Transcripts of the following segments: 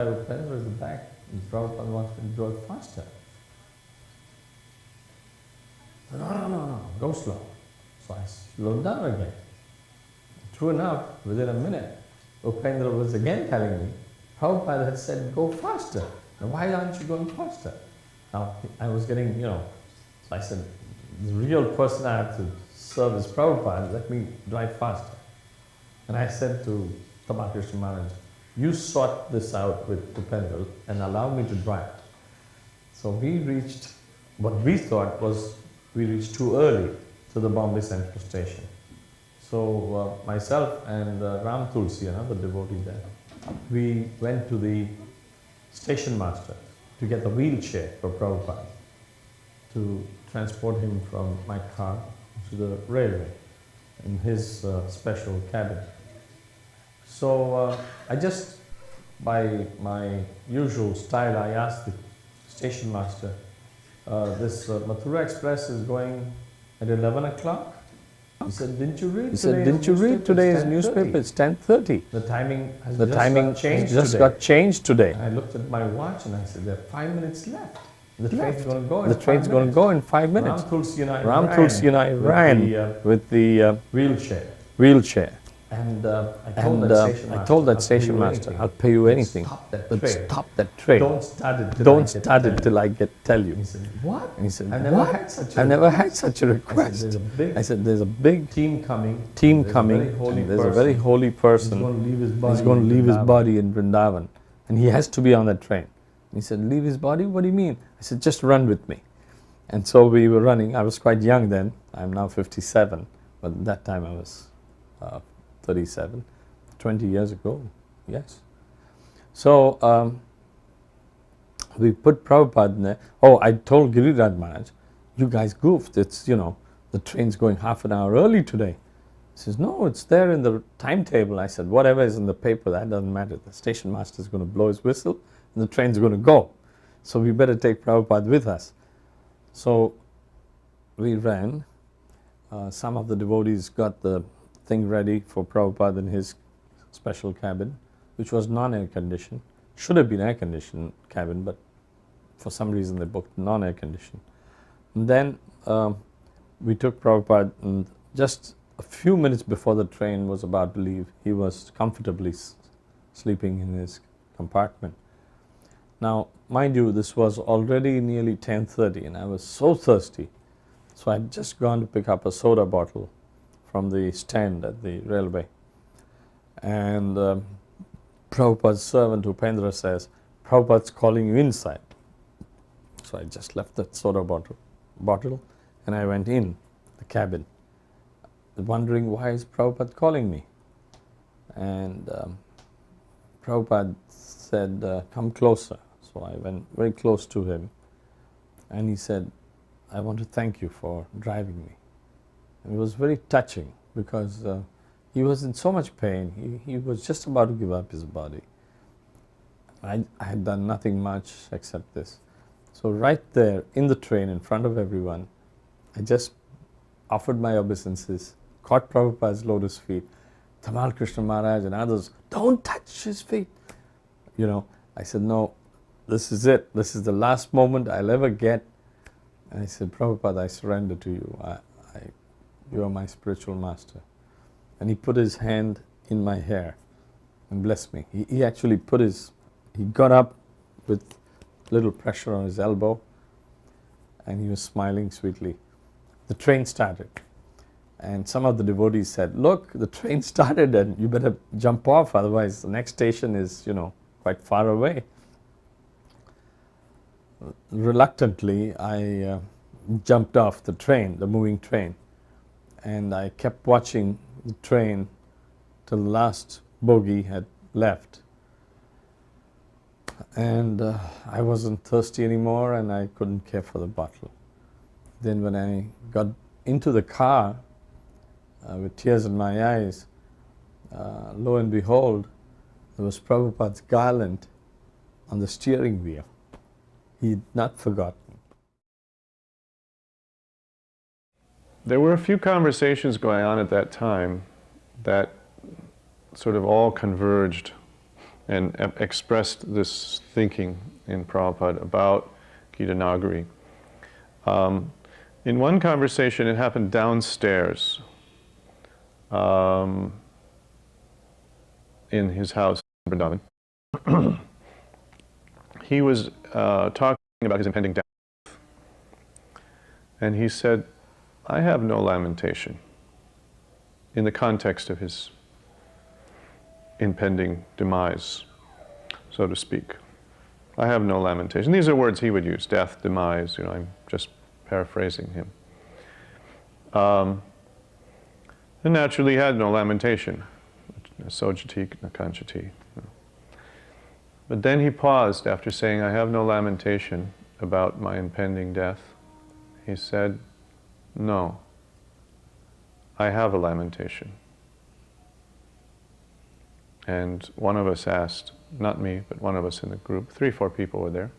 Upendra at the back, and Prabhupada wants to drive faster. No, go slow. So I slowed down again. True enough, within a minute, Upendra was again telling me, Prabhupada had said, go faster. Now why aren't you going faster? Now I was getting, so I said, the real person I have to serve is Prabhupada, let me drive faster. And I said to Tamal Krishna Maharaj, you sort this out with Upendra and allow me to drive. So we reached, what we thought was, we reached too early to the Bombay Central Station. So myself and Ram Tulsi, another devotee there, we went to the station master to get a wheelchair for Prabhupada to transport him from my car to the railway in his special cabin. So I just, by my usual style, I asked the station master, this Mathura Express is going at 11 o'clock? He said, didn't you read today's newspaper? It's 10:30. The timing has just got changed today. And I looked at my watch and I said, there are 5 minutes left. The train's going to go in 5 minutes. The train's going to go in 5 minutes. Ram Tulsi and I ran with the wheelchair. And I told that station master, I'll pay you anything, but stop that train. Don't start it till I tell you. He said, what? And he said, I've never had such a request. I said, there's a big team coming. There's a very holy person. He's going to leave his body in Vrindavan. And he has to be on that train. He said, leave his body? What do you mean? I said, just run with me. And so we were running. I was quite young then. I'm now 57. But at that time I was 37, 20 years ago, yes. So we put Prabhupada in there. Oh, I told Giriraj Maharaj, you guys goofed, it's, the train's going half an hour early today. He says, no, it's there in the timetable. I said, whatever is in the paper, that doesn't matter. The station master is going to blow his whistle and the train's going to go. So we better take Prabhupada with us. So we ran. Some of the devotees got the thing ready for Prabhupada in his special cabin, which was non-air conditioned. Should have been air conditioned cabin, but for some reason they booked non-air conditioned. And then we took Prabhupada, and just a few minutes before the train was about to leave, he was comfortably sleeping in his compartment. Now, mind you, this was already nearly 10:30 and I was so thirsty. So I'd just gone to pick up a soda bottle from the stand at the railway. And Prabhupada's servant Upendra says, Prabhupada's calling you inside. So I just left that soda bottle and I went in the cabin, wondering why is Prabhupada calling me. And Prabhupada said, come closer. So I went very close to him and he said, I want to thank you for driving me. And it was very touching because he was in so much pain. He was just about to give up his body. I had done nothing much except this. So right there in the train in front of everyone, I just offered my obeisances, caught Prabhupada's lotus feet. Tamal Krishna Maharaj and others, don't touch his feet. I said, no, this is it. This is the last moment I'll ever get. And I said, Prabhupada, I surrender to you. You are my spiritual master. And he put his hand in my hair and blessed me. He actually he got up with little pressure on his elbow and he was smiling sweetly. The train started. And some of the devotees said, look, the train started and you better jump off, otherwise the next station is, quite far away. Reluctantly, I jumped off the train, the moving train. And I kept watching the train till the last bogie had left. And I wasn't thirsty anymore and I couldn't care for the bottle. Then when I got into the car with tears in my eyes, lo and behold, there was Prabhupada's garland on the steering wheel. He'd not forgotten. There were a few conversations going on at that time that sort of all converged and expressed this thinking in Prabhupada about Gita Nagari. In one conversation, it happened downstairs in his house in Vrindavan. He was talking about his impending death. And he said, I have no lamentation in the context of his impending demise, so to speak. I have no lamentation. These are words he would use, death, demise, I'm just paraphrasing him. And naturally he had no lamentation, sojati, nakanchati. But then he paused after saying, I have no lamentation about my impending death. He said, no, I have a lamentation. And one of us asked, not me, but one of us in the group, 3-4 people were there.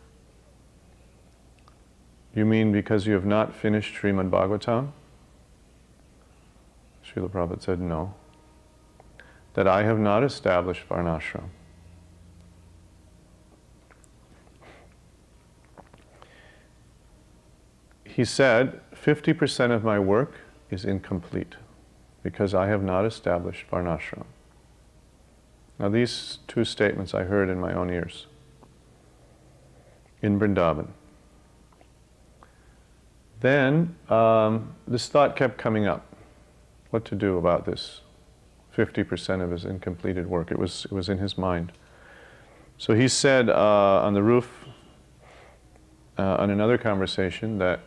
You mean because you have not finished Srimad Bhagavatam? Srila Prabhupada said, no. That I have not established Varnashram. He said, 50% of my work is incomplete because I have not established Varnashram. Now these two statements I heard in my own ears in Vrindavan. Then this thought kept coming up, what to do about this 50% of his incompleted work. It was in his mind. So he said on the roof on another conversation that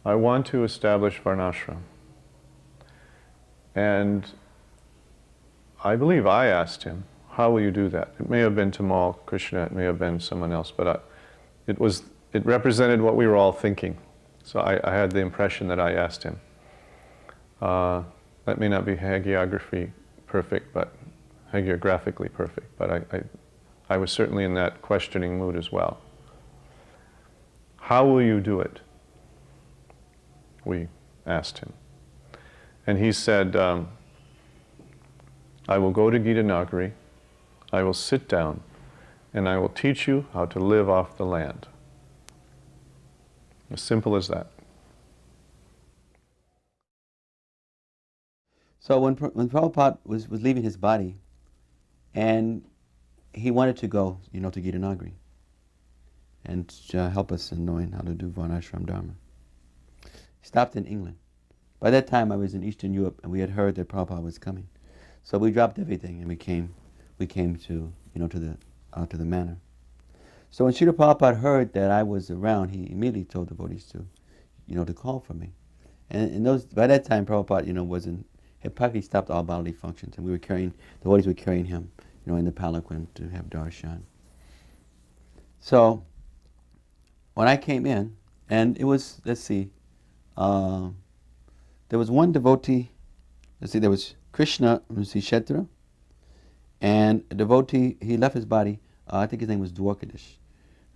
I want to establish Varnashram. And I believe I asked him, how will you do that? It may have been Tamal Krishna, it may have been someone else, but it represented what we were all thinking. So I had the impression that I asked him. That may not be hagiographically perfect, but I was certainly in that questioning mood as well. How will you do it? We asked him. And he said, I will go to Gita Nagari, I will sit down, and I will teach you how to live off the land. As simple as that. So when Prabhupada was leaving his body, and he wanted to go, to Gita Nagari, and help us in knowing how to do Varnashram Dharma. He stopped in England. By that time I was in Eastern Europe, and we had heard that Prabhupada was coming. So we dropped everything and we came to the manor. So when Srila Prabhupada heard that I was around, he immediately told devotees to call for me. And by that time Prabhupada had practically stopped all bodily functions, and devotees were carrying him in the palanquin to have darshan. So when I came in, and it was, there was one devotee, there was Krishna Kshetra, and a devotee, he left his body, I think his name was Dwarkadish.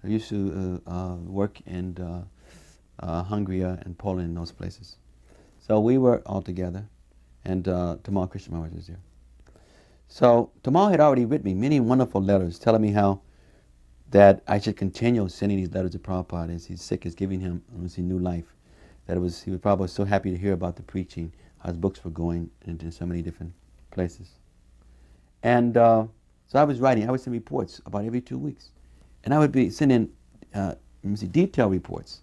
He used to work in Hungary and Poland and those places. So we were all together, and Tamal Krishna Maharaj was there. So Tamal had already written me many wonderful letters telling me how that I should continue sending these letters to Prabhupada as he's sick, is giving him new life. He was probably so happy to hear about the preaching, how his books were going into so many different places. And so I was sending reports about every 2 weeks. And I would be sending detailed reports.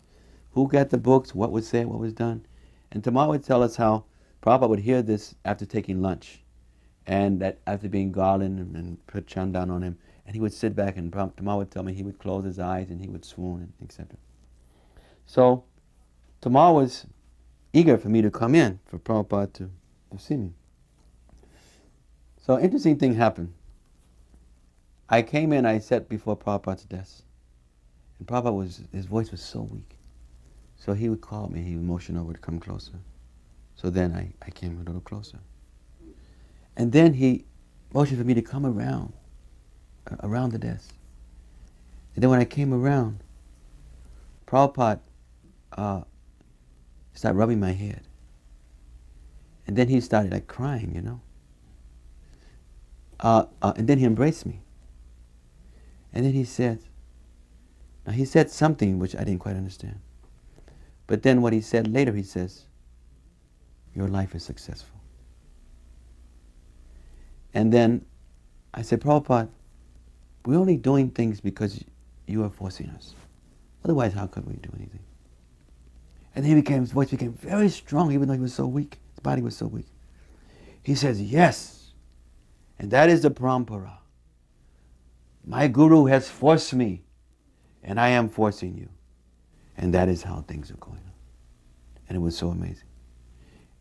Who got the books, what was said, what was done. And Tamal would tell us how Prabhupada would hear this after taking lunch. And that after being garlanded and put chandan on him, and he would sit back, and Tamal would tell me he would close his eyes and he would swoon, etc. So Tamal was eager for me to come in, for Prabhupada to see me. So interesting thing happened. I came in, I sat before Prabhupada's desk. And Prabhupada his voice was so weak. So he would call me, he would motion over to come closer. So then I came a little closer. And then he motioned for me to come around the desk. And then when I came around, Prabhupada started rubbing my head. And then he started crying, And then he embraced me. And then he said something which I didn't quite understand. But then what he said later, he says, your life is successful. And then I said, Prabhupada, we're only doing things because you are forcing us. Otherwise, how could we do anything? And then his voice became very strong, even though he was so weak. His body was so weak. He says, yes, and that is the parampara. My guru has forced me, and I am forcing you. And that is how things are going on. And it was so amazing.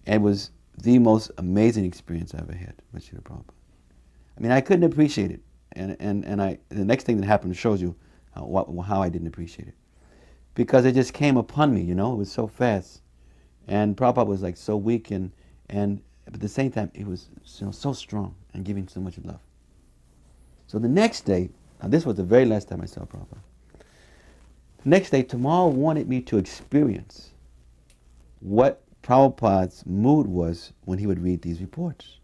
And it was the most amazing experience I ever had with Srila Prabhupada. I mean, I couldn't appreciate it. And the next thing that happened shows you how I didn't appreciate it. Because it just came upon me, you know, it was so fast. And Prabhupada was like so weak, and at the same time, he was, you know, so strong and giving so much love. So the next day, now this was the very last time I saw Prabhupada. The next day, Tamal wanted me to experience what Prabhupada's mood was when he would read these reports.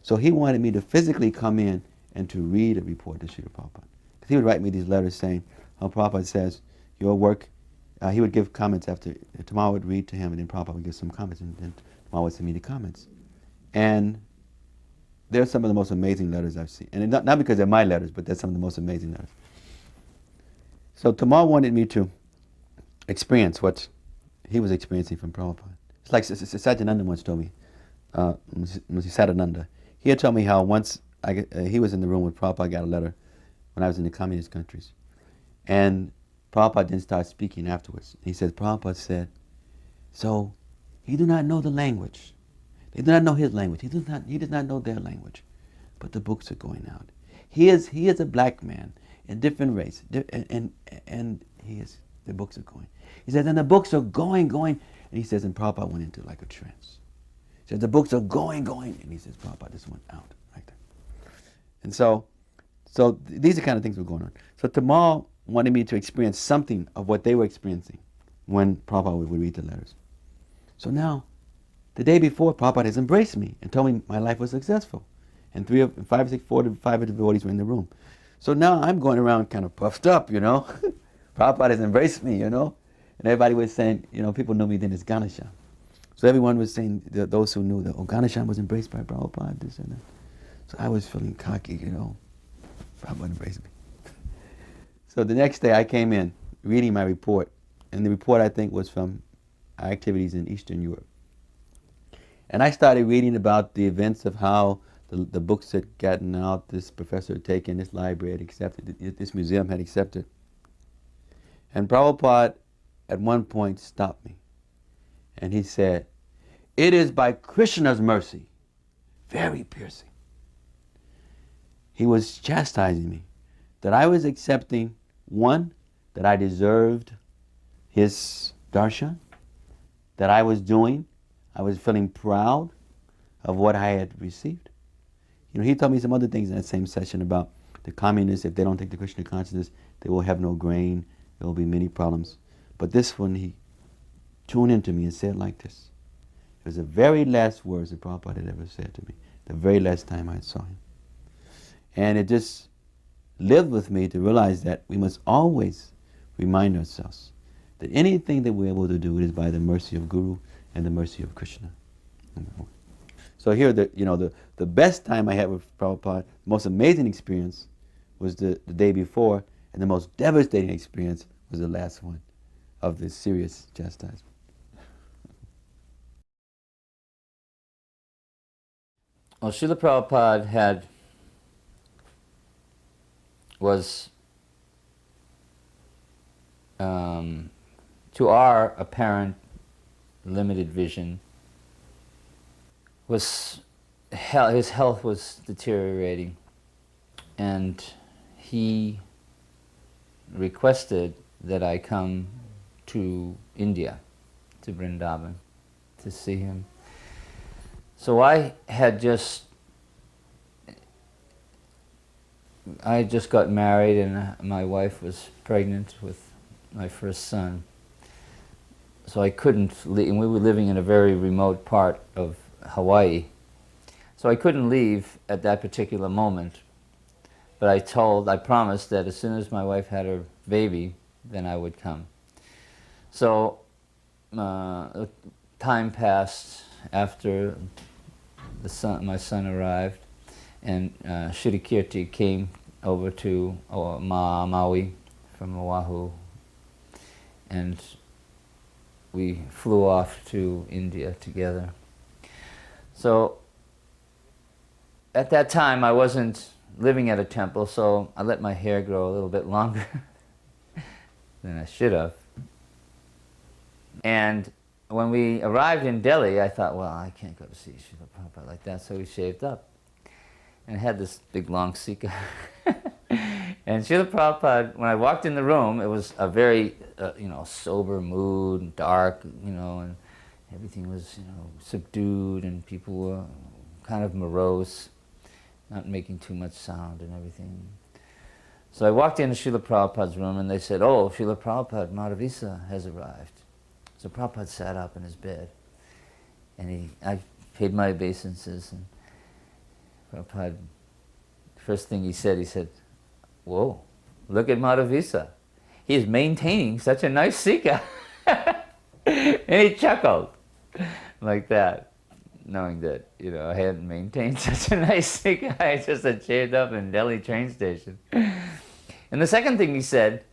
So he wanted me to physically come in and to read a report to Srila Prabhupada. Because he would write me these letters saying how Prabhupada says, your work, he would give comments after, Tamal would read to him, and then Prabhupada would give some comments, and then Tamal would send me the comments. And they're some of the most amazing letters I've seen. And not because they're my letters, but they're some of the most amazing letters. So Tamal wanted me to experience what he was experiencing from Prabhupada. It's like Satyananda once told me, Sadananda. He had told me how once he was in the room when Prabhupada got a letter when I was in the communist countries. And Prabhupada didn't start speaking afterwards. He said, Prabhupada said, so he do not know the language. They do not know his language. He does not know their language. But the books are going out. He is a black man, a different race, and the books are going. He says, and the books are going, and he says, and Prabhupada went into like a trance. He says, the books are going, and he says, Prabhupada just went out like that. And so these are the kind of things that were going on. So Tamal wanted me to experience something of what they were experiencing when Prabhupada would read the letters. So now, the day before, Prabhupada has embraced me and told me my life was successful. And 5 of the devotees were in the room. So now I'm going around kind of puffed up, you know. Prabhupada has embraced me, you know. And everybody was saying, you know, people knew me then as Ganesham. So everyone was saying, those who knew that, Ganesham was embraced by Prabhupada, this and that. So I was feeling cocky, you know. Prabhupada embraced me. So the next day I came in, reading my report. And the report, I think, was from our activities in Eastern Europe. And I started reading about the events of how the books had gotten out, this professor had taken, this library had accepted, this museum had accepted. And Prabhupada at one point stopped me. And he said, it is by Krishna's mercy, very piercing. He was chastising me that I was accepting, one, that I deserved his darshan, that I was feeling proud of what I had received. You know, he told me some other things in that same session about the communists, if they don't take the Krishna consciousness, they will have no grain, there will be many problems. But this one, he tuned into me and said like this. It was the very last words that Prabhupada had ever said to me, the very last time I saw him. And it just lived with me to realize that we must always remind ourselves that anything that we're able to do, it is by the mercy of Guru and the mercy of Krishna. So here, the best time I had with Prabhupada, the most amazing experience was the day before, and the most devastating experience was the last one of this serious chastisement. Well, Srila Prabhupada was, to our apparent limited vision, his health was deteriorating, and he requested that I come to India, to Vrindavan, to see him. So I just got married, and my wife was pregnant with my first son. So I couldn't leave, and we were living in a very remote part of Hawaii. So I couldn't leave at that particular moment, but I promised that as soon as my wife had her baby, then I would come. So time passed after my son arrived, and Shirikirti came over to Maui from Oahu, and we flew off to India together. So at that time I wasn't living at a temple, so I let my hair grow a little bit longer than I should have. And when we arrived in Delhi, I thought, well, I can't go to see Srila Prabhupada like that, so we shaved up. And had this big long sika. And Srila Prabhupada, when I walked in the room, it was a very, sober mood, dark, and everything was, subdued, and people were kind of morose, not making too much sound and everything. So I walked into Srila Prabhupada's room, and they said, oh, Srila Prabhupada, Madhavisa has arrived. So Prabhupada sat up in his bed, and I paid my obeisances, and Prabhupada, first thing he said, whoa, look at Madhavisa. He's maintaining such a nice sika. And he chuckled like that, knowing that, I hadn't maintained such a nice sika. I just had shaved up in Delhi train station. And the second thing he said,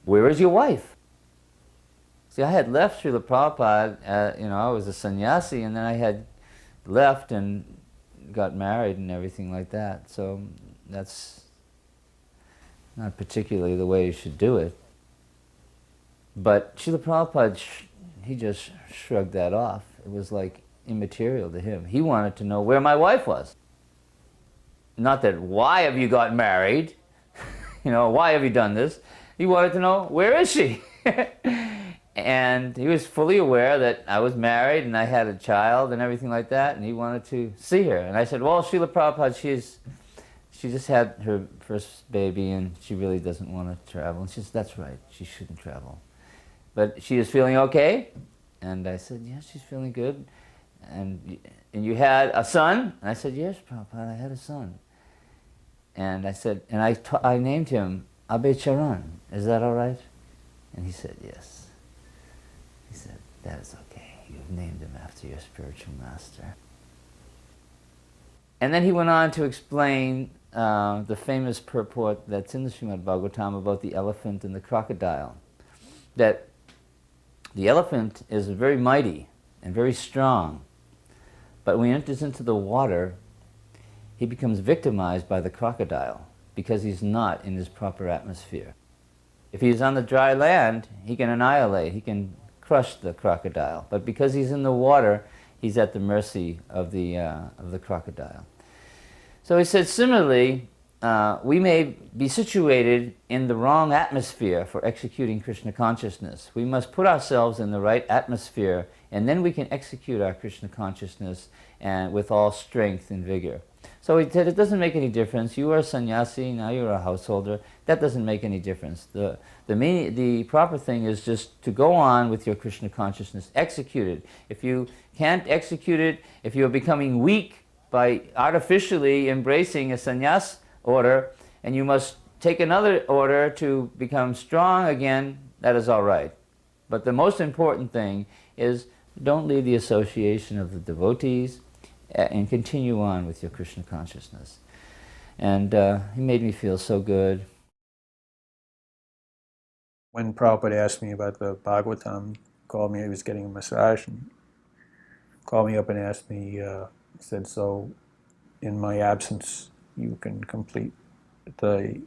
where is your wife? See, I had left Srila Prabhupada, I was a sannyasi, and then I had left and got married and everything like that. So that's not particularly the way you should do it. But Srila Prabhupada, he just shrugged that off. It was like immaterial to him. He wanted to know where my wife was. Not that, why have you got married? Why have you done this? He wanted to know, where is she? And he was fully aware that I was married and I had a child and everything like that, and he wanted to see her. And I said, well, Srila Prabhupada, she just had her first baby and she really doesn't want to travel. And she said, that's right, she shouldn't travel. But she is feeling okay? And I said, yes, she's feeling good. And you had a son? And I said, yes, Prabhupada, I had a son. And I said, and I named him Abhay Charan. Is that all right? And he said, yes. He said, that is okay. You've named him after your spiritual master. And then he went on to explain the famous purport that's in the Srimad Bhagavatam about the elephant and the crocodile. That the elephant is very mighty and very strong, but when he enters into the water, he becomes victimized by the crocodile because he's not in his proper atmosphere. If he's on the dry land, he can annihilate, he can crush the crocodile. But because he's in the water, he's at the mercy of the crocodile. So he said, similarly, we may be situated in the wrong atmosphere for executing Krishna consciousness. We must put ourselves in the right atmosphere, and then we can execute our Krishna consciousness and with all strength and vigor. So he said, it doesn't make any difference. You are a sannyasi, now you're a householder. That doesn't make any difference. The proper thing is just to go on with your Krishna consciousness, execute it. If you can't execute it, if you're becoming weak by artificially embracing a sannyas order, and you must take another order to become strong again, that is all right. But the most important thing is don't leave the association of the devotees, and continue on with your Krishna consciousness. And he made me feel so good. When Prabhupada asked me about the Bhagavatam, called me, he was getting a massage, and called me up and asked me, he said, so in my absence, you can complete the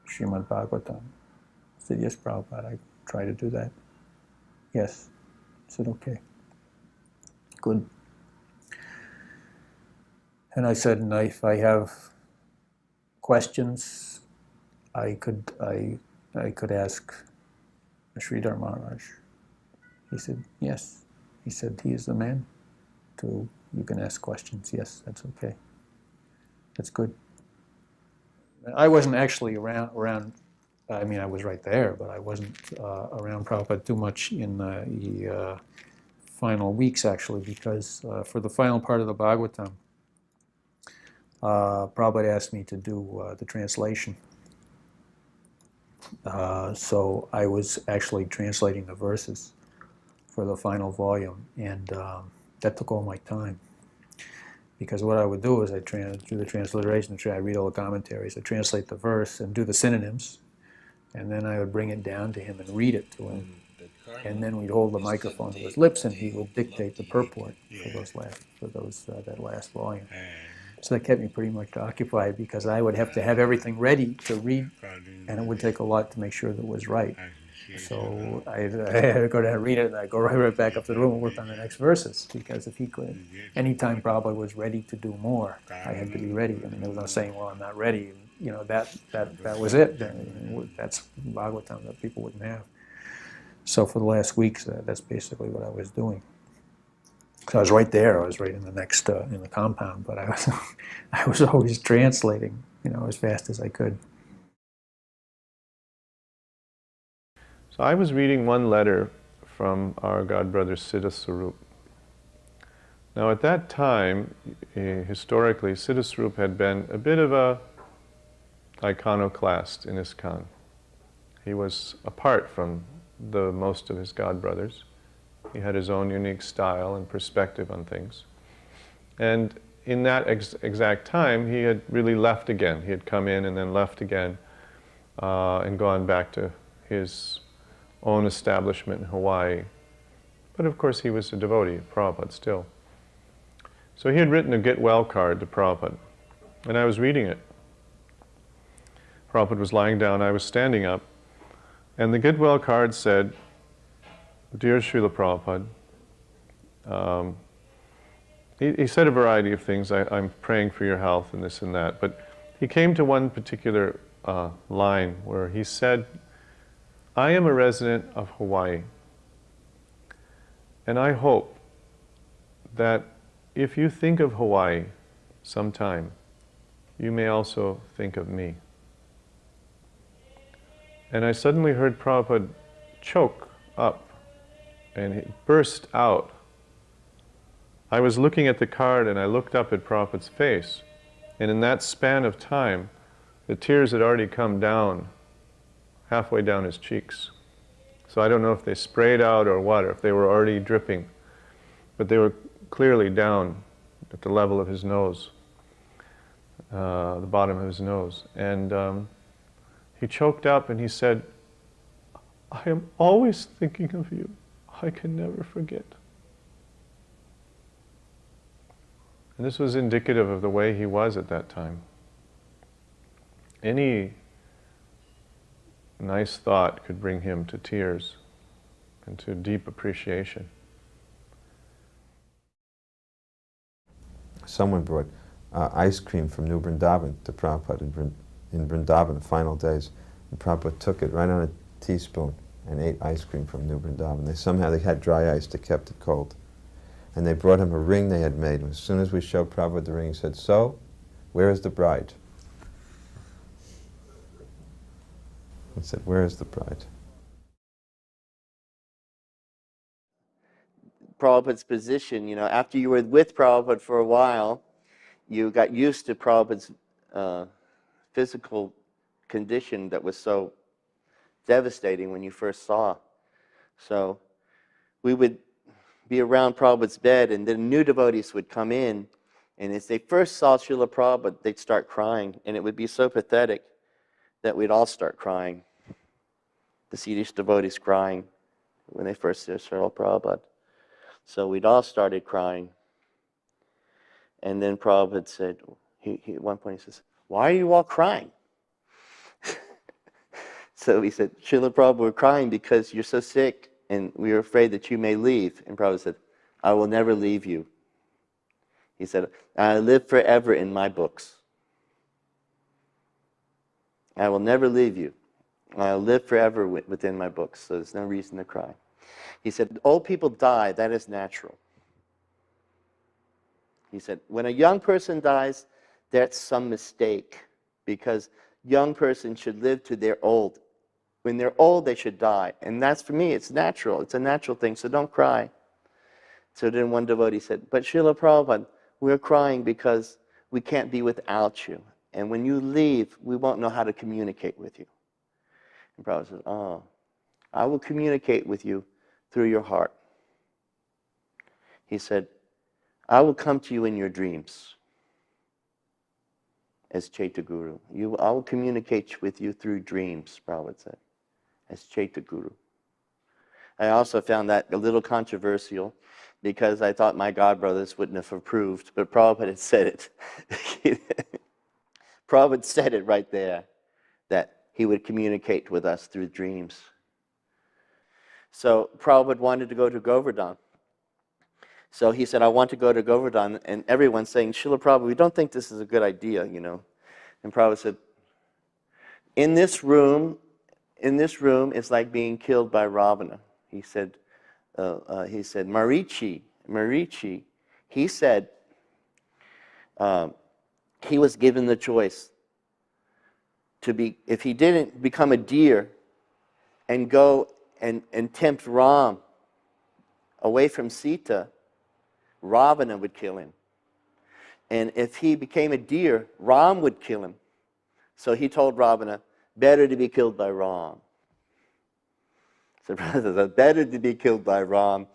Srimad Bhagavatam. I said, yes, Prabhupada, I try to do that. Yes. I said, okay. Good. And I said, and if I have questions, I could ask Sridhar Maharaj. He said, yes. He said, he is the man. You can ask questions. Yes, that's okay. That's good. I wasn't actually around. I mean, I was right there, but I wasn't around Prabhupada too much in the final weeks, actually, because for the final part of the Bhagavatam, Prabhupada asked me to do the translation. So I was actually translating the verses for the final volume, and that took all my time. Because what I would do is I do the transliteration, I read all the commentaries, I translate the verse and do the synonyms, and then I would bring it down to him and read it to him. And then we'd hold the microphone to his lips, and he would dictate the purport for that last volume. So that kept me pretty much occupied, because I would have to have everything ready to read, and it would take a lot to make sure that it was right. So I had to go down and read it, and I'd go right back up to the room and work on the next verses, because if he could, anytime Prabhupada was ready to do more, I had to be ready. I mean, there was no saying, well, I'm not ready. You know, that was it. That's Bhagavatam that people wouldn't have. So for the last weeks, that's basically what I was doing. So I was right there. I was right in the next in the compound, but I was always translating, as fast as I could. So I was reading one letter from our godbrother Siddha. Now at that time, historically, Siddha had been a bit of a iconoclast in ISKCON. He was apart from the most of his godbrothers. He had his own unique style and perspective on things. And in that exact time, he had really left again. He had come in and then left again and gone back to his own establishment in Hawaii. But of course, he was a devotee of Prabhupada still. So he had written a get well card to Prabhupada, and I was reading it. Prabhupada was lying down, I was standing up, and the get well card said, "Dear Srila Prabhupada," he said a variety of things. I'm praying for your health and this and that. But he came to one particular line where he said, "I am a resident of Hawaii. And I hope that if you think of Hawaii sometime, you may also think of me." And I suddenly heard Prabhupada choke up, and it burst out. I was looking at the card, and I looked up at Prabhupada's face, and in that span of time, the tears had already come down, halfway down his cheeks. So I don't know if they sprayed out or what, or if they were already dripping, but they were clearly down at the level of his nose, the bottom of his nose. And he choked up and he said, "I am always thinking of you. I can never forget." And this was indicative of the way he was at that time. Any nice thought could bring him to tears and to deep appreciation. Someone brought ice cream from New Vrindavan to Prabhupada in Vrindavan, the final days. And Prabhupada took it right on a teaspoon and ate ice cream from New Vrindavan. They had dry ice that kept it cold. And they brought him a ring they had made. And as soon as we showed Prabhupada the ring, he said, "So, where is the bride?" He said, "Where is the bride?" Prabhupada's position, after you were with Prabhupada for a while, you got used to Prabhupada's physical condition that was so devastating when you first saw. So we would be around Prabhupada's bed, and then new devotees would come in, and as they first saw Srila Prabhupada, they'd start crying, and it would be so pathetic that we'd all start crying. The Swedish devotees crying when they first saw Srila Prabhupada. So we'd all started crying. And then Prabhupada said, at one point he says, "Why are you all crying?" So he said, "Srila Prabhupada, we're crying because you're so sick and we are afraid that you may leave." And Prabhupada said, "I will never leave you." He said, "I live forever in my books. I will never leave you. I'll live forever within my books, so there's no reason to cry." He said, "Old people die, that is natural." He said, "When a young person dies, that's some mistake, because young person should live to their old. When they're old, they should die. And that's, for me, it's natural. It's a natural thing, so don't cry." So then one devotee said, but Srila Prabhupada, we're crying because we can't be without you. And when you leave, we won't know how to communicate with you. And Prabhupada said, oh, I will communicate with you through your heart. He said, I will come to you in your dreams as Chaitaguru. I will communicate with you through dreams, Prabhupada said, as Chaitaguru. I also found that a little controversial because I thought my godbrothers wouldn't have approved, but Prabhupada had said it. Prabhupada said it right there, that he would communicate with us through dreams. So Prabhupada wanted to go to Govardhan. So he said, I want to go to Govardhan, and everyone's saying, Srila Prabhupada, we don't think this is a good idea, you know. And Prabhupada said, in this room, it's like being killed by Ravana. He said, Marichi, he said, he was given the choice to be, if he didn't become a deer and go and tempt Ram away from Sita, Ravana would kill him. And if he became a deer, Ram would kill him. So he told Ravana, better to be killed by Ram. So better to be killed by Ram,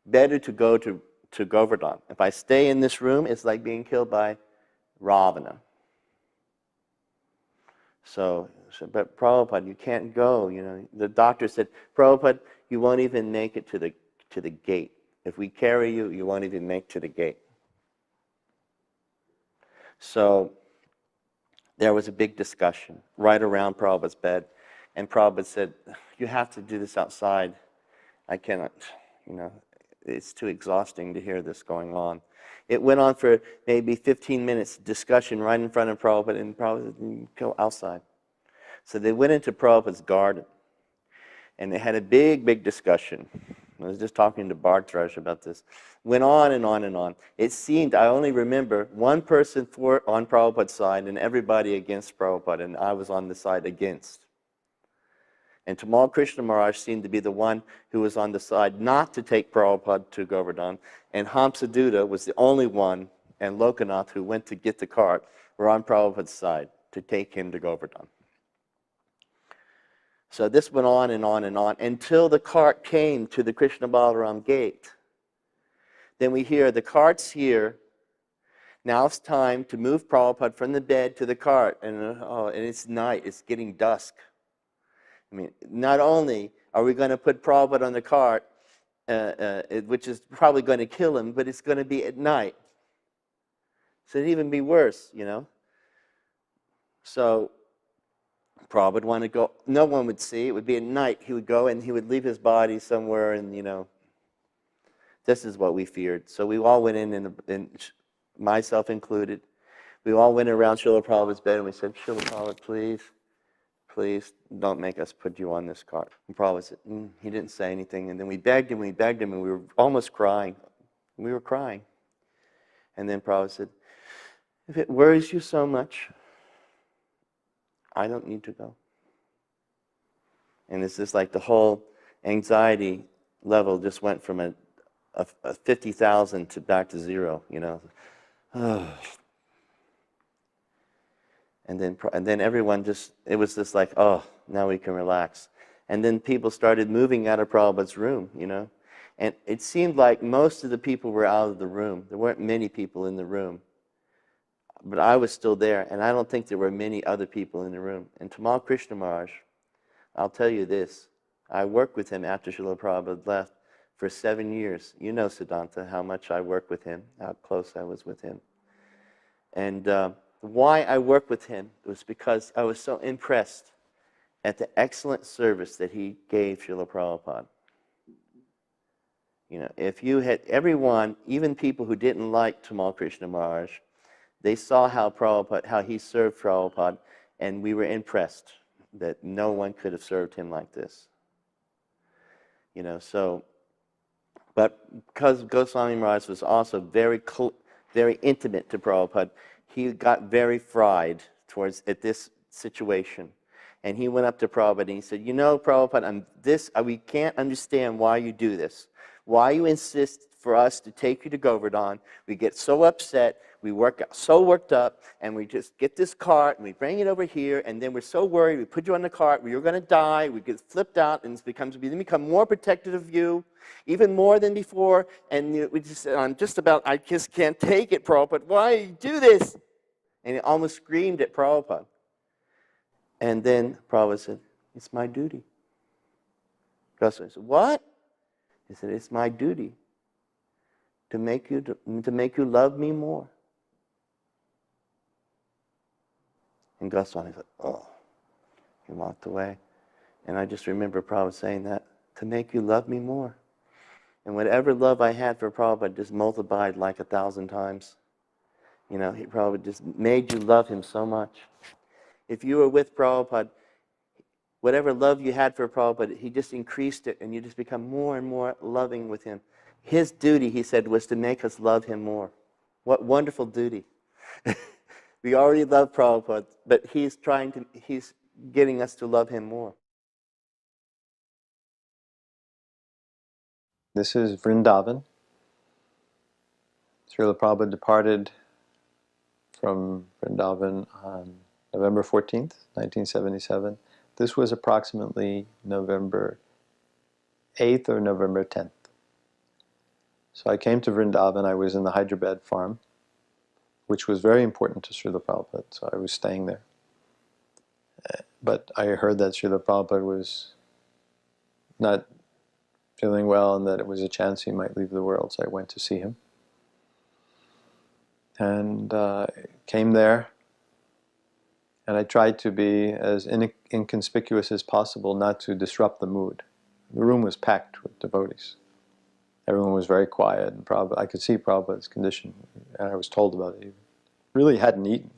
better to go to Govardhan. If I stay in this room, it's like being killed by Ravana. So but Prabhupada, you can't go. You know, the doctor said, Prabhupada, you won't even make it to the gate. If we carry you, you won't even make to the gate. So there was a big discussion right around Prabhupada's bed. And Prabhupada said, you have to do this outside. I cannot, you know, it's too exhausting to hear this going on. It went on for maybe 15 minutes discussion right in front of Prabhupada, and Prabhupada said, go outside. So they went into Prabhupada's garden, and they had a big discussion. I was just talking to Bhartraj about this. Went on and on and on. It seemed, I only remember one person on Prabhupada's side and everybody against Prabhupada, and I was on the side against. And Tamal Krishna Maharaj seemed to be the one who was on the side not to take Prabhupada to Govardhan, and Hamsaduta was the only one, and Lokanath, who went to get the cart, were on Prabhupada's side to take him to Govardhan. So this went on and on and on until the cart came to the Krishna Balaram gate. Then we hear, the cart's here. Now it's time to move Prabhupada from the bed to the cart. And it's night. It's getting dusk. I mean, not only are we going to put Prabhupada on the cart, which is probably going to kill him, but it's going to be at night. So it'd even be worse, you know. So Prabhupada wanted to go. No one would see. It would be at night. He would go and he would leave his body somewhere, and, you know, this is what we feared. So we all went in, and myself included, we all went around Srila Prabhupada's bed and we said, Srila Prabhupada, please don't make us put you on this cart. And Prabhupada said, he didn't say anything. And then we begged him, and we were almost crying. We were crying. And then Prabhupada said, if it worries you so much, I don't need to go. And it's just like the whole anxiety level just went from a 50,000 to back to zero, you know. And then everyone just, it was just like, oh, now we can relax. And then people started moving out of Prabhupada's room, you know. And it seemed like most of the people were out of the room. There weren't many people in the room. But I was still there, and I don't think there were many other people in the room. And Tamal Krishna Maharaj, I'll tell you this, I worked with him after Srila Prabhupada left for 7 years. You know, Siddhanta, how much I worked with him, how close I was with him. And why I worked with him was because I was so impressed at the excellent service that he gave Srila Prabhupada. You know, if you had everyone, even people who didn't like Tamal Krishna Maharaj, they saw how he served Prabhupada, and we were impressed that no one could have served him like this. You know, so, but because Goswami Maharaj was also very intimate to Prabhupada, he got very fried at this situation. And he went up to Prabhupada and he said, you know, Prabhupada, we can't understand why you do this. Why you insist for us to take you to Govardhan. We get so upset, we so worked up, and we just get this cart and we bring it over here, and then we're so worried, we put you on the cart, you're going to die, we get flipped out, and we become more protective of you, even more than before, and I just can't take it, Prabhupada, why do you do this? And he almost screamed at Prabhupada. And then Prabhupada said, it's my duty. Goswami said, what? He said, it's my duty to make you love me more. And Goswami said, oh. He walked away. And I just remember Prabhupada saying that, to make you love me more. And whatever love I had for Prabhupada just multiplied like 1,000 times. He Prabhupada just made you love him so much. If you were with Prabhupada, whatever love you had for Prabhupada, he just increased it, and you just become more and more loving with him. His duty, he said, was to make us love him more. What wonderful duty. We already love Prabhupada, but he's getting us to love him more. This is Vrindavan. Srila Prabhupada departed from Vrindavan on November 14th, 1977. This was approximately November 8th or November 10th. So I came to Vrindavan. I was in the Hyderabad farm, which was very important to Srila Prabhupada, so I was staying there. But I heard that Srila Prabhupada was not feeling well and that it was a chance he might leave the world, so I went to see him. And came there, and I tried to be as inconspicuous as possible, not to disrupt the mood. The room was packed with devotees. Everyone was very quiet, and I could see Prabhupada's condition, and I was told about it. He really hadn't eaten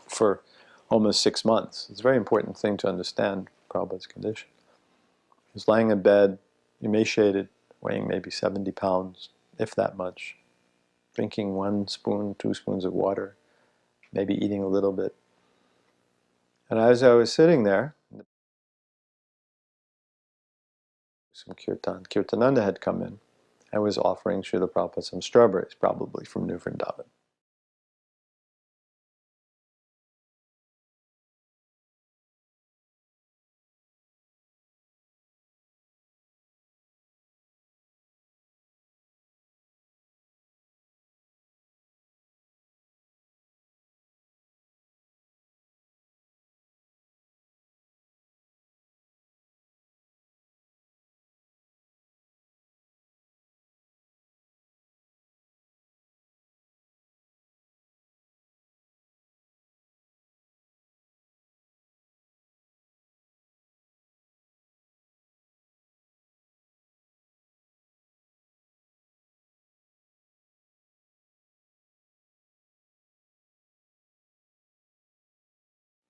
for almost 6 months. It's a very important thing to understand Prabhupada's condition. He was lying in bed, emaciated, weighing maybe 70 pounds, if that much, drinking 1 spoon, 2 spoons of water, maybe eating a little bit. And as I was sitting there, some Kirtananda had come in and was offering Srila Prabhupada some strawberries, probably from New Vrindavan.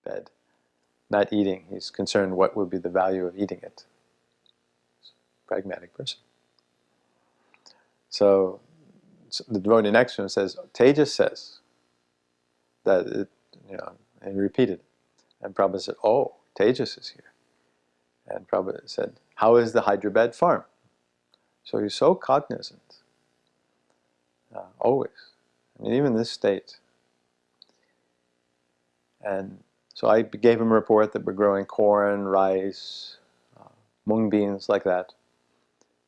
Bed, not eating. He's concerned what would be the value of eating it. He's a pragmatic person. So the devotee next to him says, Tejas says that it, and he repeated it. And Prabhupada said, oh, Tejas is here. And Prabhupada said, how is the Hyderabad farm? So he's so cognizant, always. I mean, even this state. And so I gave him a report that we're growing corn, rice, mung beans, like that.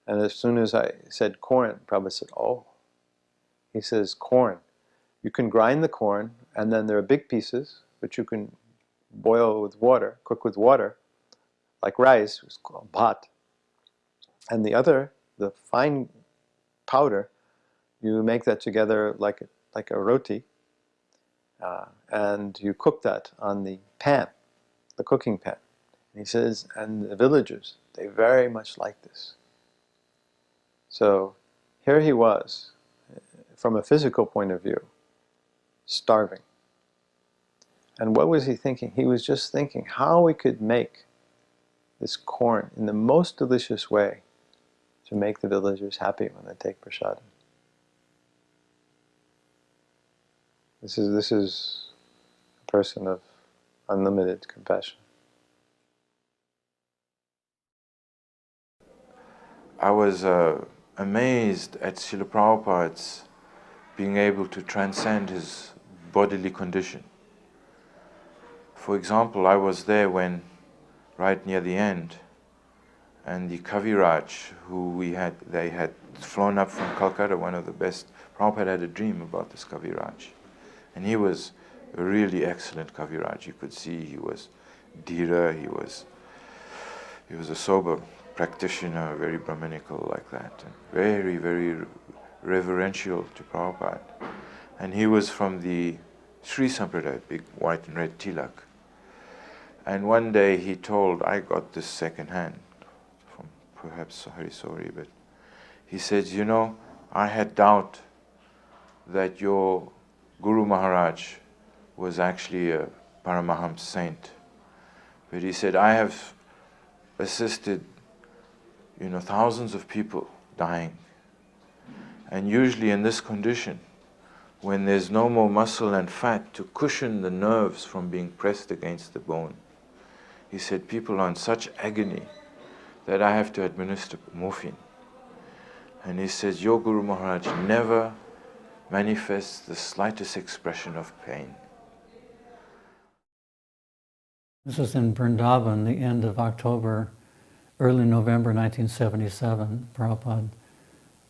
And as soon as I said corn, Prabhupada said, oh. He says, corn. You can grind the corn, and then there are big pieces, which you can boil with water, cook with water, like rice, it's called bhat. And the other, the fine powder, you make that together like a roti, and you cook that on the pan, the cooking pan. And he says, and the villagers, they very much like this. So here he was, from a physical point of view, starving. And what was he thinking? He was just thinking how we could make this corn in the most delicious way to make the villagers happy when they take prasadam. This is a person of unlimited compassion. I was amazed at Srila Prabhupada's being able to transcend his bodily condition. For example, I was there when, right near the end, and the Kaviraj, they had flown up from Calcutta, one of the best. Prabhupada had a dream about this Kaviraj. And he was a really excellent Kaviraj. You could see he was dhira, he was a sober practitioner, very Brahminical like that, and very, very reverential to Prabhupada. And he was from the Sri Sampradaya, big white and red tilak. And one day he told, I got this second hand from perhaps Harisori, but he said, you know, I had doubt that your Guru Maharaj was actually a Paramahams saint. But he said, I have assisted, thousands of people dying. And usually in this condition, when there's no more muscle and fat to cushion the nerves from being pressed against the bone, he said, people are in such agony that I have to administer morphine. And he says, your Guru Maharaj never manifests the slightest expression of pain. This was in Vrindavan, the end of October, early November 1977. Prabhupada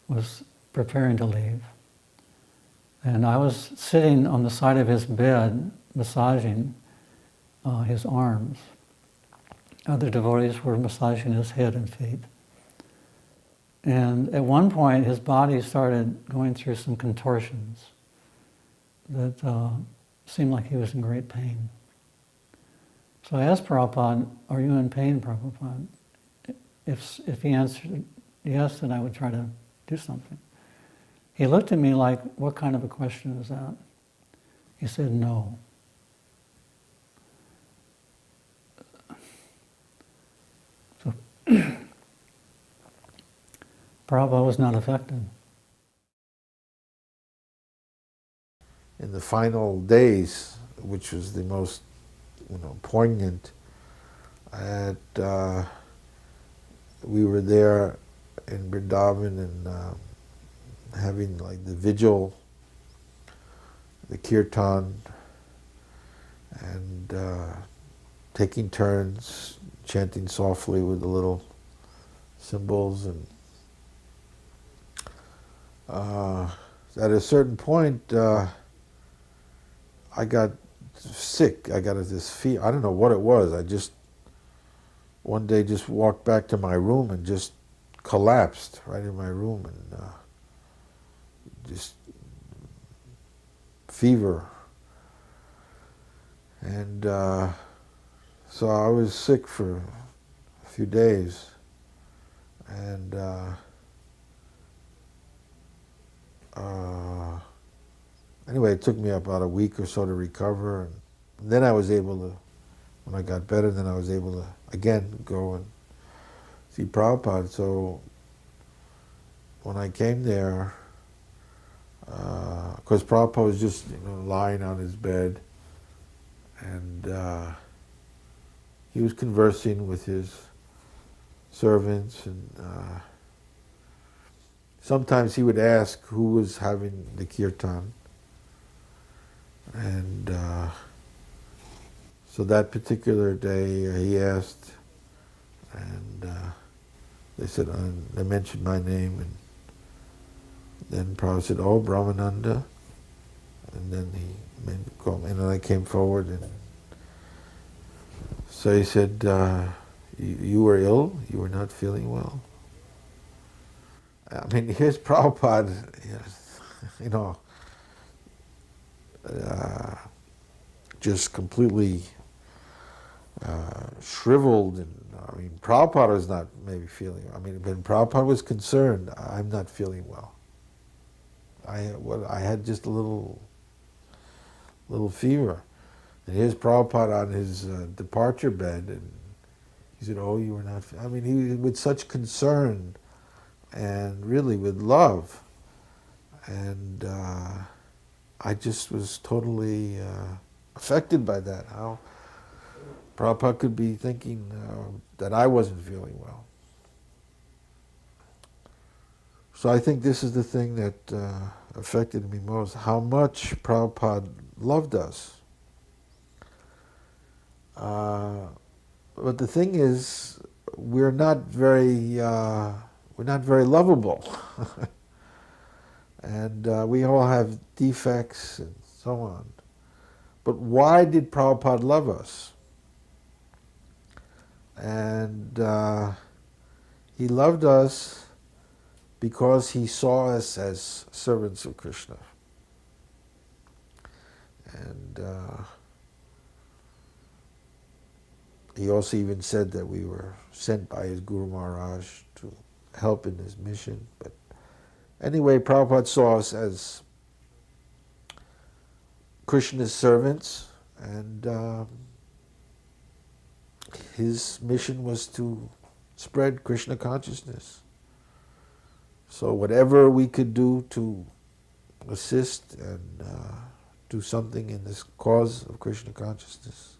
was preparing to leave. And I was sitting on the side of his bed, massaging his arms. Other devotees were massaging his head and feet. And at one point, his body started going through some contortions that seemed like he was in great pain. So I asked Prabhupada, are you in pain, Prabhupada? If he answered yes, then I would try to do something. He looked at me like, what kind of a question is that? He said, no. So Prabhupada was not affected. In the final days, which was the most poignant, we were there in Vrindavan and having like the vigil, the kirtan, and taking turns chanting softly with the little symbols. And at a certain point, I got sick. I got this fever. I don't know what it was. I just one day just walked back to my room and just collapsed right in my room, and just fever. And so I was sick for a few days, and anyway, it took me about a week or so to recover, and then I was able to, when I got better, then I was able to again go and see Prabhupada. So when I came there, of course Prabhupada was just lying on his bed, and he was conversing with his servants, and sometimes he would ask who was having the kirtan. And so that particular day he asked, and they said, they mentioned my name, and then Prabhupada said, oh, Brahmananda, and then he made me call me, and then I came forward, and so he said, you were ill, you were not feeling well. I mean, here's Prabhupada, just completely shriveled, and I mean, Prabhupada was not maybe feeling. I mean, when Prabhupada was concerned, I'm not feeling well. I had just a little fever, and here's Prabhupada on his departure bed, and he said, "Oh, you were not." I mean, he with such concern, and really with love, and I just was totally affected by that. How Prabhupada could be thinking that I wasn't feeling well. So I think this is the thing that affected me most, how much Prabhupada loved us. But the thing is, we're not very lovable. And we all have defects and so on. But why did Prabhupada love us? And he loved us because he saw us as servants of Krishna. And he also even said that we were sent by his Guru Maharaj to help in his mission. But anyway, Prabhupada saw us as Krishna's servants, and his mission was to spread Krishna consciousness. So whatever we could do to assist and do something in this cause of Krishna consciousness,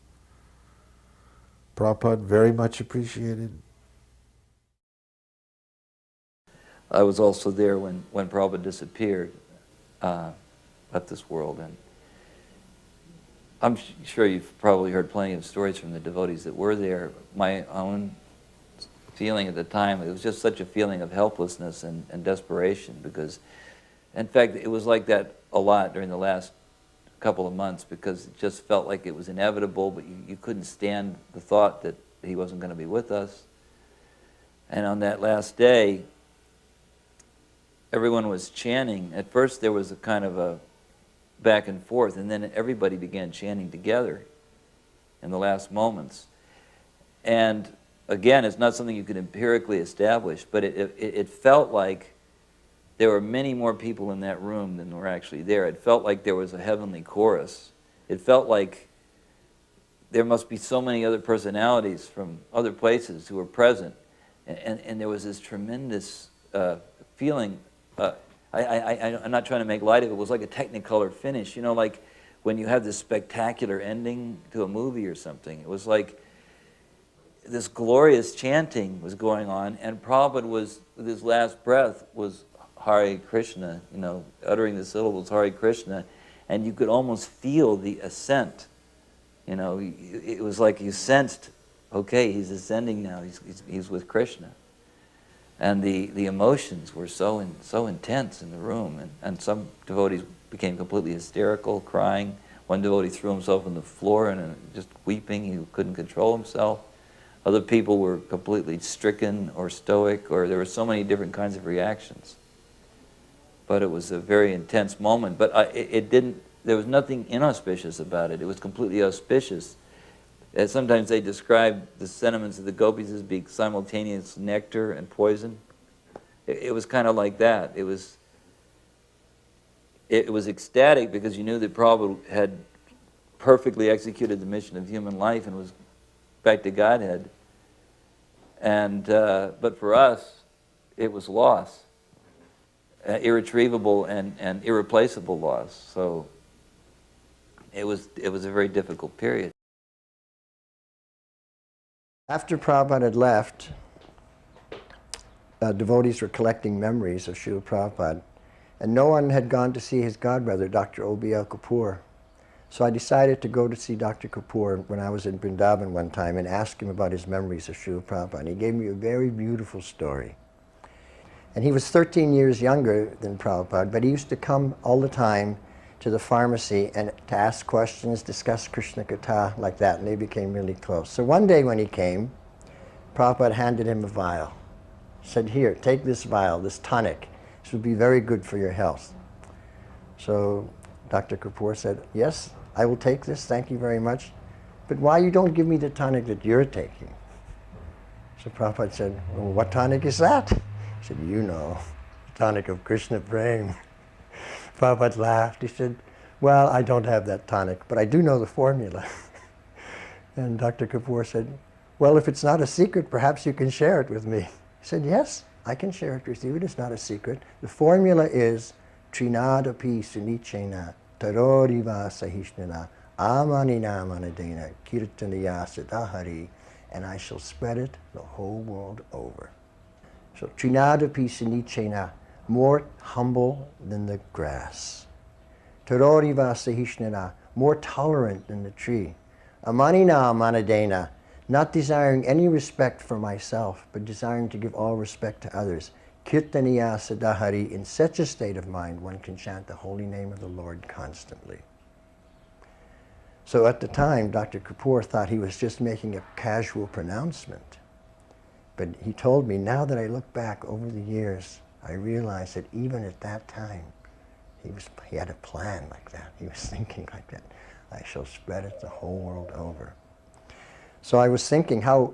Prabhupada very much appreciated. I was also there when Prabhupada disappeared, left this world, and I'm sure you've probably heard plenty of stories from the devotees that were there. My own feeling at the time, it was just such a feeling of helplessness and desperation, because, in fact, it was like that a lot during the last couple of months, because it just felt like it was inevitable, but you couldn't stand the thought that he wasn't going to be with us. And on that last day, everyone was chanting. At first there was a kind of a back and forth, and then everybody began chanting together in the last moments. And again, it's not something you can empirically establish, but it felt like there were many more people in that room than were actually there. It felt like there was a heavenly chorus. It felt like there must be so many other personalities from other places who were present. And there was this tremendous feeling. I'm not trying to make light of it. It was like a Technicolor finish. You know, like when you have this spectacular ending to a movie or something. It was like this glorious chanting was going on, and Prabhupada was, with his last breath, was Hare Krishna, you know, uttering the syllables Hare Krishna, and you could almost feel the ascent. You know, it was like you sensed, okay, he's ascending now, he's with Krishna. And the emotions were so intense in the room, and some devotees became completely hysterical, crying. One devotee threw himself on the floor and just weeping, he couldn't control himself. Other people were completely stricken or stoic, or there were so many different kinds of reactions. But it was a very intense moment. But there was nothing inauspicious about it. It was completely auspicious. Sometimes they describe the sentiments of the gopis as being simultaneous nectar and poison. It was kind of like that. It was ecstatic because you knew that Prabhupada had perfectly executed the mission of human life and was back to Godhead. And but for us, it was loss, irretrievable and irreplaceable loss. So it was a very difficult period. After Prabhupada had left, devotees were collecting memories of Srila Prabhupada, and no one had gone to see his godbrother, Dr. O.B.L. Kapoor. So I decided to go to see Dr. Kapoor when I was in Vrindavan one time and ask him about his memories of Srila Prabhupada. And he gave me a very beautiful story. And he was 13 years younger than Prabhupada, but he used to come all the time to the pharmacy and to ask questions, discuss Krishna Katha, like that, and they became really close. So one day when he came, Prabhupada handed him a vial. Said, here, take this vial, this tonic. This would be very good for your health. So Dr. Kapoor said, yes, I will take this, thank you very much. But why you don't give me the tonic that you're taking? So Prabhupada said, well, what tonic is that? He said, you know, the tonic of Krishna Prem. Prabhupada laughed. He said, well, I don't have that tonic, but I do know the formula. And Dr. Kapoor said, well, if it's not a secret, perhaps you can share it with me. He said, yes, I can share it with you. It is not a secret. The formula is Trinadapi Sunichena Taroriva Sahishnana Amanina Manadena Kirtanaya Siddhahari, and I shall spread it the whole world over. So Trinadapi Sunichena more humble than the grass. Taroriva sahishnana, more tolerant than the tree. Amanina amanadena, not desiring any respect for myself, but desiring to give all respect to others. Kirtaniya sadahari, in such a state of mind, one can chant the holy name of the Lord constantly. So at the time, Dr. Kapoor thought he was just making a casual pronouncement. But he told me, now that I look back over the years, I realize that even at that time, he had a plan like that. He was thinking like that. I shall spread it the whole world over. So I was thinking how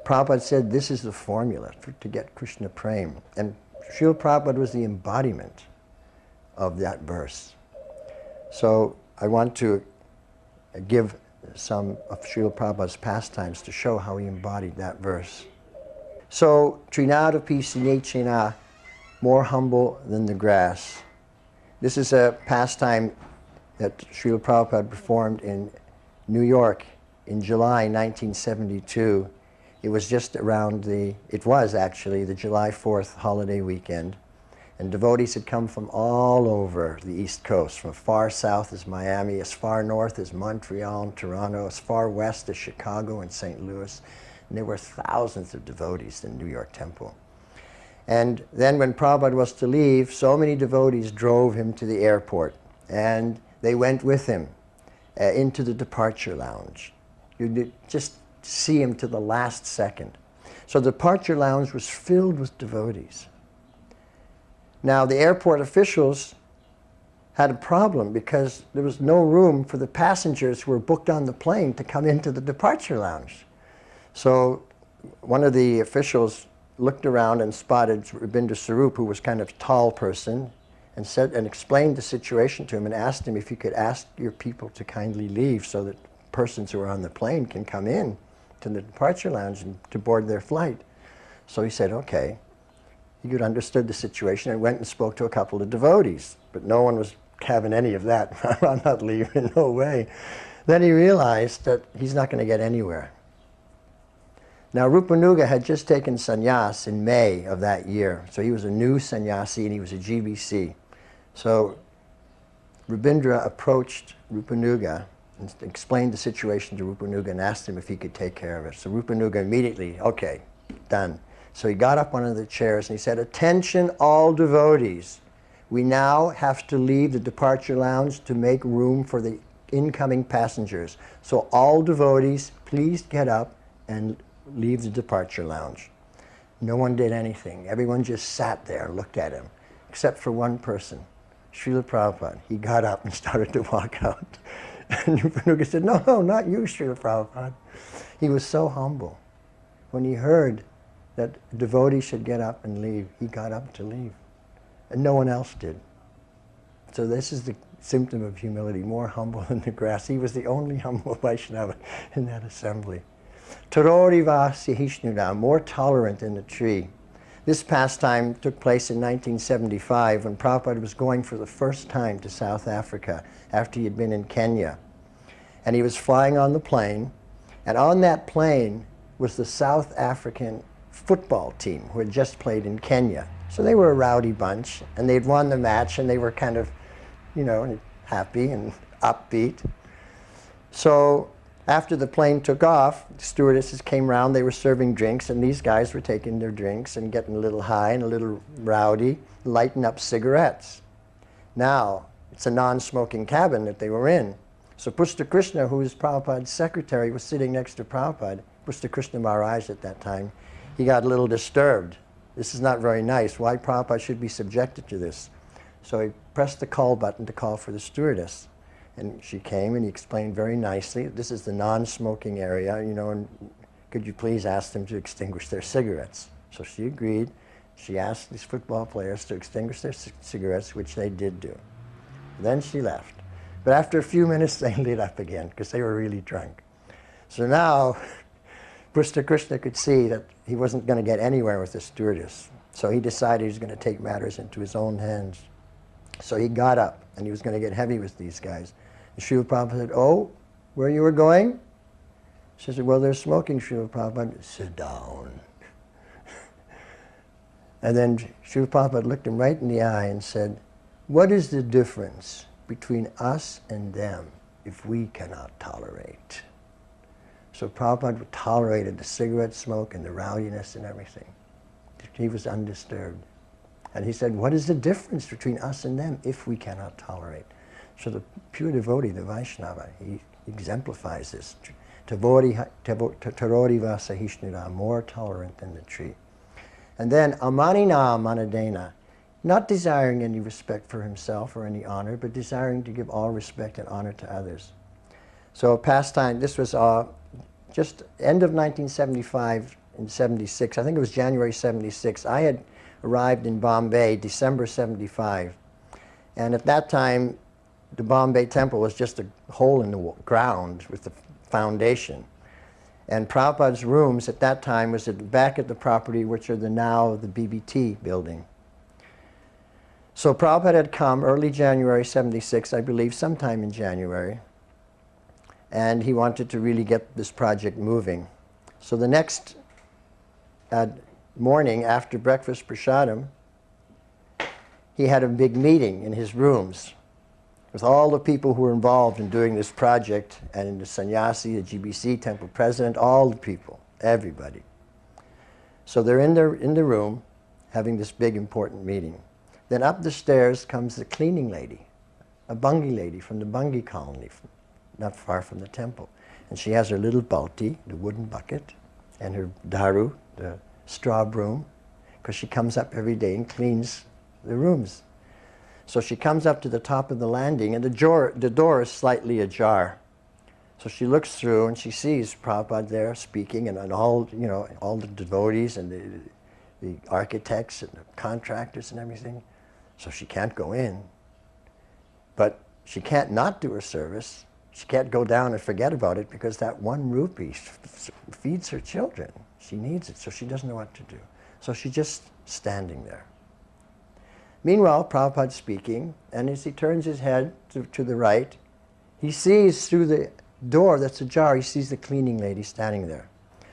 Prabhupada said this is the formula to get Krishna Prem. And Srila Prabhupada was the embodiment of that verse. So I want to give some of Srila Prabhupada's pastimes to show how he embodied that verse. So, Trinadapi Sinechena, more humble than the grass. This is a pastime that Srila Prabhupada performed in New York in July 1972. It was just around it was actually the July 4th holiday weekend. And devotees had come from all over the East Coast, from far south as Miami, as far north as Montreal and Toronto, as far west as Chicago and St. Louis. And there were thousands of devotees in New York Temple. And then when Prabhupada was to leave, so many devotees drove him to the airport. And they went with him into the departure lounge. You just see him to the last second. So the departure lounge was filled with devotees. Now the airport officials had a problem because there was no room for the passengers who were booked on the plane to come into the departure lounge. So one of the officials looked around and spotted Rabindra Sarup, who was kind of a tall person, and said and explained the situation to him and asked him if he could ask your people to kindly leave so that persons who are on the plane can come in to the departure lounge and to board their flight. So he said, okay. He could understood the situation and went and spoke to a couple of devotees, but no one was having any of that. I'm not leaving, no way. Then he realized that he's not going to get anywhere. Now Rupanuga had just taken sannyas in May of that year, so he was a new sannyasi and he was a GBC. So Rabindra approached Rupanuga and explained the situation to Rupanuga and asked him if he could take care of it. So Rupanuga immediately, okay, done. So he got up one of the chairs and he said, attention all devotees. We now have to leave the departure lounge to make room for the incoming passengers. So all devotees, please get up and leave the departure lounge. No one did anything. Everyone just sat there and looked at him, except for one person, Srila Prabhupada. He got up and started to walk out. And Rupanuga said, no, not you, Srila Prabhupada. He was so humble. When he heard that devotees should get up and leave, he got up to leave. And no one else did. So this is the symptom of humility, more humble than the grass. He was the only humble Vaishnava in that assembly. Taroriva Sihishnuna, more tolerant than the tree. This pastime took place in 1975 when Prabhupada was going for the first time to South Africa after he had been in Kenya. And he was flying on the plane, and on that plane was the South African football team who had just played in Kenya. So they were a rowdy bunch, and they'd won the match, and they were kind of, happy and upbeat. So after the plane took off, the stewardesses came round, they were serving drinks, and these guys were taking their drinks and getting a little high and a little rowdy, lighting up cigarettes. Now, it's a non-smoking cabin that they were in. So Pushta Krishna, who was Prabhupada's secretary, was sitting next to Prabhupada, Pushta Krishna Maharaj at that time. He got a little disturbed. This is not very nice. Why Prabhupada should be subjected to this? So he pressed the call button to call for the stewardess. And she came and he explained very nicely, this is the non-smoking area, and could you please ask them to extinguish their cigarettes? So she agreed. She asked these football players to extinguish their cigarettes, which they did do. Then she left. But after a few minutes, they lit up again because they were really drunk. So now, Pushta Krishna could see that he wasn't going to get anywhere with the stewardess. So he decided he was going to take matters into his own hands. So he got up and he was going to get heavy with these guys. And Srila Prabhupada said, oh, where you were going? She said, well, they're smoking, Srila Prabhupada. Sit down. And then Srila Prabhupada looked him right in the eye and said, what is the difference between us and them if we cannot tolerate? So Prabhupada tolerated the cigarette smoke and the rowdiness and everything. He was undisturbed. And he said, what is the difference between us and them if we cannot tolerate? So the pure devotee, the Vaishnava, he exemplifies this. Tarori vasahishnira, more tolerant than the tree. And then amanina manadena, not desiring any respect for himself or any honor, but desiring to give all respect and honor to others. So a pastime, this was just end of 1975 and 76, I think it was January 76. I had arrived in Bombay December 75. And at that time, the Bombay temple was just a hole in the ground with the foundation. And Prabhupada's rooms at that time was at the back of the property, which are now the BBT building. So Prabhupada had come early January 76, I believe, sometime in January. And he wanted to really get this project moving. So the next morning after breakfast prasadam, he had a big meeting in his rooms with all the people who were involved in doing this project, and the sannyasi, the GBC temple president, all the people, everybody. So they're in the room having this big important meeting. Then up the stairs comes the cleaning lady, a Bungi lady from the Bungi colony, not far from the temple. And she has her little balti, the wooden bucket, and her daru, the straw broom, because she comes up every day and cleans the rooms. So she comes up to the top of the landing, and the door is slightly ajar. So she looks through and she sees Prabhupada there speaking, and all the devotees and the architects and the contractors and everything. So she can't go in, but she can't not do her service. She can't go down and forget about it, because that 1 rupee feeds her children. She needs it, so she doesn't know what to do. So she's just standing there. Meanwhile, Prabhupada's speaking, and as he turns his head to the right, he sees through the door that's ajar, he sees the cleaning lady standing there.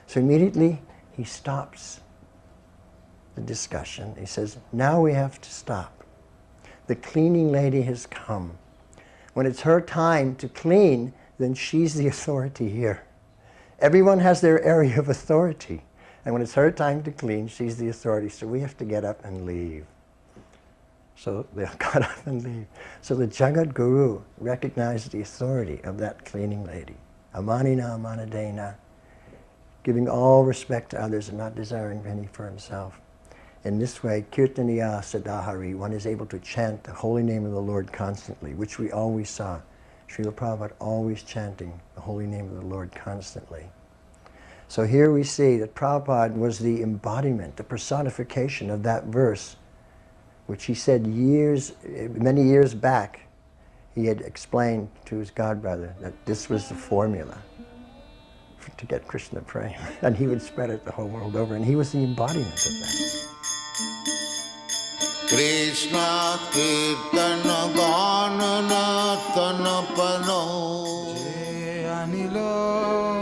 So immediately he stops the discussion. He says, now we have to stop. The cleaning lady has come. When it's her time to clean, then she's the authority here. Everyone has their area of authority. And when it's her time to clean, she's the authority. So we have to get up and leave. So they got up and leave. So the Jagat Guru recognized the authority of that cleaning lady. Amanina amanadena, giving all respect to others and not desiring any for himself. In this way, kirtaniya sadahari, one is able to chant the holy name of the Lord constantly, which we always saw. Srila Prabhupada always chanting the holy name of the Lord constantly. So here we see that Prabhupada was the embodiment, the personification of that verse, which he said many years back, he had explained to his godbrother that this was the formula to get Krishna praying. And he would spread it the whole world over, and he was the embodiment of that. Krishna Kirtana Gana Natana Pano Je Anilo